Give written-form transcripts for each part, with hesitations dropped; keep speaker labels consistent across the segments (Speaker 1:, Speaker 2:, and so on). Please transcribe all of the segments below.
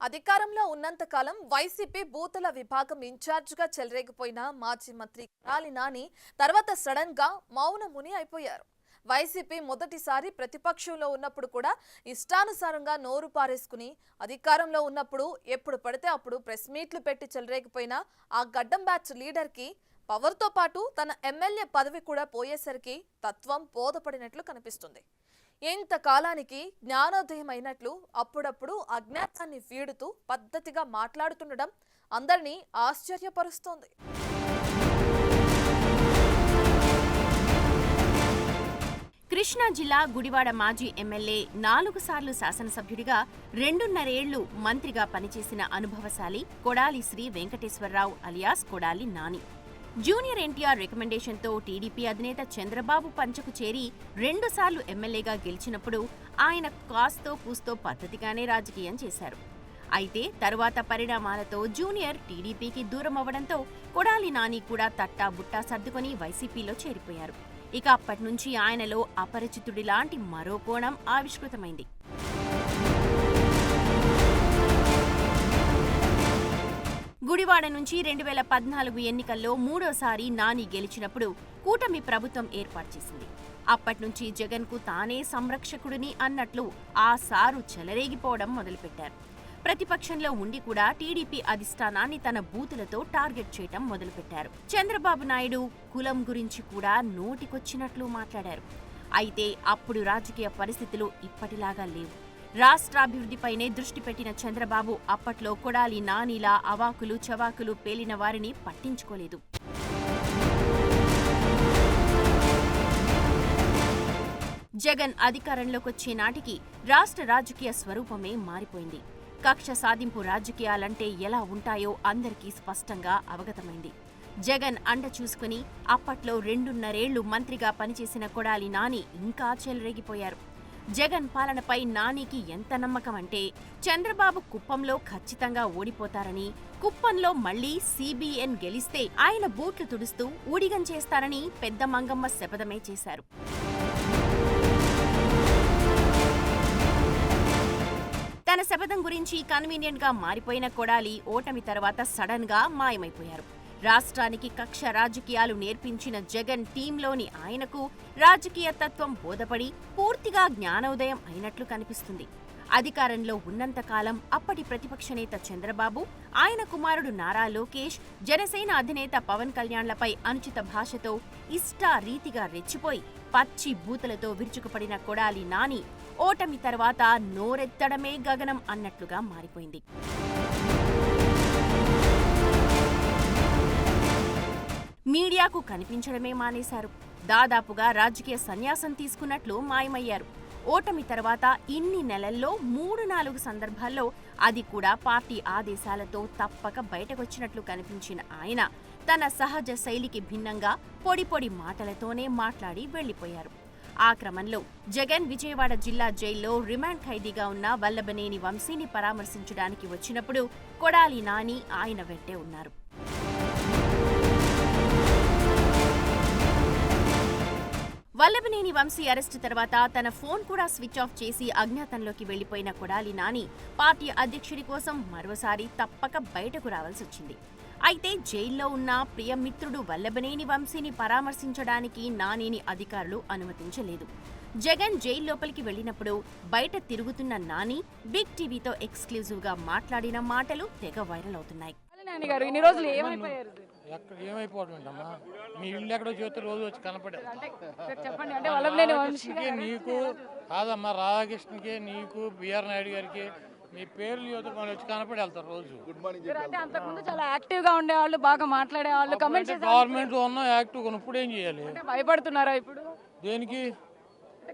Speaker 1: అధికారంలో ఉన్నంతకాలం వైసీపీ బూతుల విభాగం ఇన్ఛార్జిగా చెలరేగిపోయిన మాజీ మంత్రి కొడాలి నాని తర్వాత సడన్ గా మౌనముని అయిపోయారు. వైసీపీ మొదటిసారి ప్రతిపక్షంలో ఉన్నప్పుడు కూడా ఇష్టానుసారంగా నోరు పారేసుకుని అధికారంలో ఉన్నప్పుడు ఎప్పుడు పడితే అప్పుడు ప్రెస్ మీట్లు పెట్టి చెలరేగిపోయిన ఆ గడ్డం బ్యాచ్ లీడర్ కి పవర్తో పాటు తన ఎమ్మెల్యే పదవి కూడా పోయేసరికి తత్వం బోధపడినట్లు కనిపిస్తుంది. ఇంతకాలానికి జ్ఞానోదయం అయినట్లు అప్పుడప్పుడు అజ్ఞాతాన్ని వీడుతూ పద్ధతిగా మాట్లాడుతుండడం అందరినీ ఆశ్చర్యపరుస్తోంది.
Speaker 2: కృష్ణా జిల్లా గుడివాడ మాజీ ఎమ్మెల్యే 4 సార్లు శాసనసభ్యుడిగా 2.5 ఏళ్లు మంత్రిగా పనిచేసిన అనుభవశాలి కొడాలి శ్రీ వెంకటేశ్వరరావు అలియాస్ కొడాలి నాని. జూనియర్ ఎన్టీఆర్ రికమెండేషన్తో టీడీపీ అధినేత చంద్రబాబు పంచకు చేరి 2 సార్లు ఎమ్మెల్యేగా గెలిచినప్పుడు ఆయన కాస్తో కూస్తో పద్ధతిగానే రాజకీయం చేశారు. అయితే తరువాత పరిణామాలతో జూనియర్ టీడీపీకి దూరం అవ్వడంతో కొడాలి నాని కూడా తట్టా బుట్టా సర్దుకొని వైసీపీలో చేరిపోయారు. ఇక అప్పట్నుంచి ఆయనలో అపరిచితుడిలాంటి మరో కోణం ఆవిష్కృతమైంది. గుడివాడ నుంచి 2014 ఎన్నికల్లో 3వసారి నాని గెలిచినప్పుడు కూటమి ప్రభుత్వం ఏర్పాటు చేసింది. అప్పట్నుంచి జగన్కు తానే సంరక్షకుడిని అన్నట్లు ఆ సారు చెలరేగిపోవడం మొదలుపెట్టారు. ప్రతిపక్షంలో ఉండి కూడా టీడీపీ అధిష్టానాన్ని తన బూతులతో టార్గెట్ చేయటం మొదలుపెట్టారు. చంద్రబాబు నాయుడు కులం గురించి కూడా నోటికొచ్చినట్లు మాట్లాడారు. అయితే అప్పుడు రాజకీయ పరిస్థితులు ఇప్పటిలాగా లేవు. రాష్ట్రాభివృద్ధిపైనే దృష్టి పెట్టిన చంద్రబాబు అప్పట్లో కొడాలి నానిలా అవాకులు చవాకులు పేలిన వారిని పట్టించుకోలేదు. జగన్ అధికారంలోకొచ్చే నాటికి రాష్ట్ర రాజకీయ స్వరూపమే మారిపోయింది. కక్ష సాధింపు రాజకీయాలంటే ఎలా ఉంటాయో అందరికీ స్పష్టంగా అవగతమైంది. జగన్ అండ చూసుకుని అప్పట్లో 2.5 ఏళ్లు మంత్రిగా పనిచేసిన కొడాలి నాని ఇంకా చెలరేగిపోయారు. జగన్ పాలనపై నానికి ఎంత నమ్మకం అంటే చంద్రబాబు కుప్పంలో ఖచ్చితంగా ఓడిపోతారని, కుప్పంలో మళ్లీ CBN గెలిస్తే ఆయన బూట్లు తుడుస్తూ ఊడిగం చేస్తారని పెద్ద మంగమ్మ శపథమే చేశారు. తన శపథం గురించి కన్వీనియంట్ గా మారిపోయిన కొడాలి ఓటమి తర్వాత సడన్ గా మాయమైపోయారు. రాష్ట్రానికి కక్ష రాజకీయాలు నేర్పించిన జగన్ టీంలోని ఆయనకు రాజకీయ తత్వం బోధపడి పూర్తిగా జ్ఞానోదయం అయినట్లు కనిపిస్తుంది. అధికారంలో ఉన్నంతకాలం అప్పటి ప్రతిపక్ష నేత చంద్రబాబు, ఆయన కుమారుడు నారా లోకేష్, జనసేన అధినేత పవన్ కళ్యాణ్లపై అనుచిత భాషతో ఇష్టారీతిగా రెచ్చిపోయి పచ్చి బూతులతో విరుచుకుపడిన కొడాలి నాని ఓటమి తర్వాత నోరెత్తడమే గగనం అన్నట్లుగా మారిపోయింది. మీడియాకు కనిపించడమే మానేశారు. దాదాపుగా రాజకీయ సన్యాసం తీసుకున్నట్లు మాయమయ్యారు. ఓటమి తర్వాత ఇన్ని నెలల్లో 3-4 సందర్భాల్లో, అది కూడా పార్టీ ఆదేశాలతో తప్పక బయటకొచ్చినట్లు కనిపించిన ఆయన తన సహజ శైలికి భిన్నంగా పొడి మాటలతోనే మాట్లాడి వెళ్లిపోయారు. ఆ క్రమంలో జగన్ విజయవాడ జిల్లా జైల్లో రిమాండ్ ఖైదీగా ఉన్న వల్లభనేని వంశీని పరామర్శించడానికి వచ్చినప్పుడు కొడాలి నాని ఆయన వెంటే ఉన్నారు. వల్లభనేని వంశీ అరెస్టు తర్వాత తన ఫోన్ కూడా స్విచ్ ఆఫ్ చేసి అజ్ఞాతంలోకి వెళ్లిపోయిన కొడాలి నాని పార్టీ అధ్యక్షుడి కోసం మరోసారి తప్పక బయటకు రావాల్సొచ్చింది. అయితే జైల్లో ఉన్న ప్రియమిత్రుడు వల్లభనేని వంశీని పరామర్శించడానికి నానిని అధికారులు అనుమతించలేదు. జగన్ జైల్లోపలికి వెళ్లినప్పుడు బయట తిరుగుతున్న నాని బిగ్ టీవీతో ఎక్స్క్లూజివ్ గా మాట్లాడిన మాటలు తెగ వైరల్ అవుతున్నాయి.
Speaker 3: ఏమైపోవటమేంటమ్మా, మీ ఇల్లు ఎక్కడో చూస్తే రోజు వచ్చి కనపడే నీకు కాదమ్మా, రాధాకృష్ణకి నీకు బిఆర్ నాయుడు గారికి మీ పేర్లు చూస్తే మనం వచ్చి కనపడి వెళ్తారు రోజు.
Speaker 4: అంతకుముందు చాలా యాక్టివ్ గా ఉండేవాళ్ళు, బాగా మాట్లాడేవాళ్ళు.
Speaker 3: గవర్నమెంట్ లో ఉన్న యాక్టివ్ ఇప్పుడు ఏం చేయాలి?
Speaker 4: భయపడుతున్నారా ఇప్పుడు?
Speaker 3: దేనికి?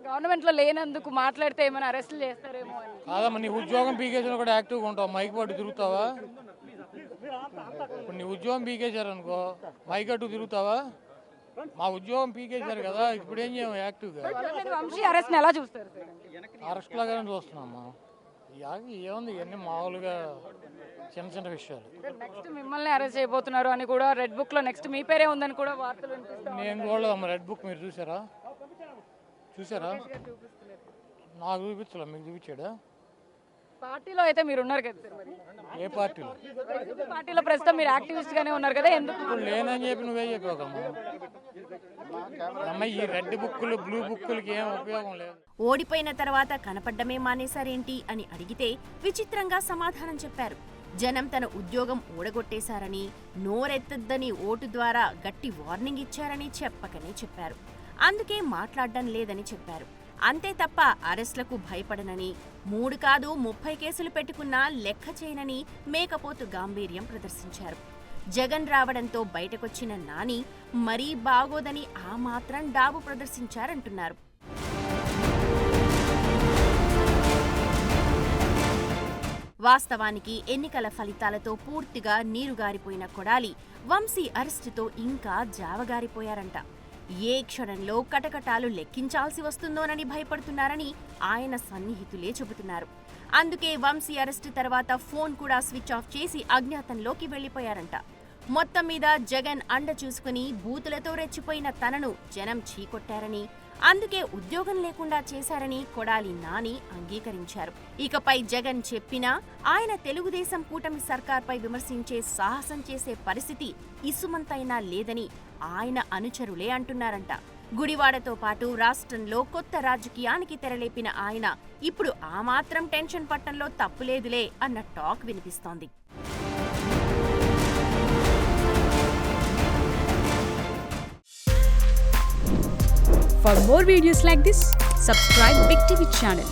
Speaker 4: గవర్నమెంట్ లో లేనందుకు మాట్లాడితే ఏమైనా అరెస్టులు చేస్తారేమో అని.
Speaker 3: కాదమ్మా, నీ ఉద్యోగం పీకేసిన కూడా యాక్టివ్గా ఉంటావు, మైక్ పట్టు తిరుగుతావా? ఇప్పుడు నీ ఉద్యోగం పీకేశారు అనుకో, మైక్ అట్టు తిరుగుతావా? మా ఉద్యోగం పీకేశారు కదా, ఇప్పుడు ఏం చేయము యాక్టివ్గా.
Speaker 4: అరెస్ట్ ఎలా చూస్తారు?
Speaker 3: అరెస్ట్ లాగానే చూస్తున్నామ్మా. ఏముంది, ఇవన్నీ మామూలుగా చిన్న విషయాలు.
Speaker 4: నెక్స్ట్ మిమ్మల్ని అరెస్ట్ చేయబోతున్నారు అని కూడా రెడ్ బుక్ లో నెక్స్ట్ మీ పేరే ఉందని కూడా వార్తలు వినిపిస్తాయి.
Speaker 3: నేను చూడలేదమ్మా రెడ్ బుక్. మీరు చూసారా? నాకు చూపించలే, మీకు చూపించాడా?
Speaker 4: పార్టీలో అయితే మీరు ఉన్నారు కదా సార్ మరి.
Speaker 3: ఏ పార్టీలో
Speaker 4: వైసీపీ పార్టీలో ప్రస్తుతం మీరు యాక్టివిస్ట్ గానే ఉన్నారు కదా, ఎందుకు?
Speaker 3: ఇప్పుడు లేనని చెప్పి నువ్వే చెప్పాకమ్మా. అమ్మ ఈ రెడ్ బుక్కులు బ్లూ బుక్కులకి ఏం ఉపయోగం లేదు.
Speaker 2: ఓడిపోయిన తర్వాత కనపడ్డమే మానేశారేంటి అని అడిగితే విచిత్రంగా సమాధానం చెప్పారు. జనం తన ఉద్యోగం ఊడగొట్టేశారని, నోరెత్తద్దని ఓటు ద్వారా గట్టి వార్నింగ్ ఇచ్చారని చెప్పకనే చెప్పారు. అందుకే మాట్లాడడం లేదని చెప్పారు. అంతే తప్ప అరెస్టులకు భయపడనని, 3 కాదు 30 కేసులు పెట్టుకున్నా లెక్క చేయనని మేకపోతు గాంభీర్యం ప్రదర్శించారు. జగన్ రావడంతో బయటకొచ్చిన నాని మరీ బాగోదని ఆ మాత్రం డాబు ప్రదర్శించారంటున్నారు. వాస్తవానికి ఎన్నికల ఫలితాలతో పూర్తిగా నీరుగారిపోయిన కొడాలి వంశీ అరెస్టుతో ఇంకా జావగారిపోయారంట. ఏ క్షణంలో కటకటాలు లెక్కించాల్సి వస్తుందోనని భయపడుతున్నారని ఆయన సన్నిహితులే చెబుతున్నారు. అందుకే వంశీ అరెస్టు తర్వాత ఫోన్ కూడా స్విచ్ ఆఫ్ చేసి అజ్ఞాతంలోకి వెళ్లిపోయారంట. మొత్తం మీద జగన్ అండ చూసుకుని బూతులతో రెచ్చిపోయిన తనను జనం చీకొట్టారని, అందుకే ఉద్యోగం లేకుండా చేశారని కొడాలి నాని అంగీకరించారు. ఇకపై జగన్ చెప్పినా ఆయన తెలుగుదేశం కూటమి సర్కార్పై విమర్శించే సాహసం చేసే పరిస్థితి ఇసుమంతైనా లేదని ఆయన అనుచరులే అంటున్నారంట. గుడివాడతో పాటు రాష్ట్రంలో కొత్త రాజకీయానికి తెరలేపిన ఆయన ఇప్పుడు ఆ మాత్రం టెన్షన్ పట్టంలో తప్పులేదులే అన్న టాక్ వినిపిస్తోంది.
Speaker 5: For more videos like this, subscribe Big TV channel.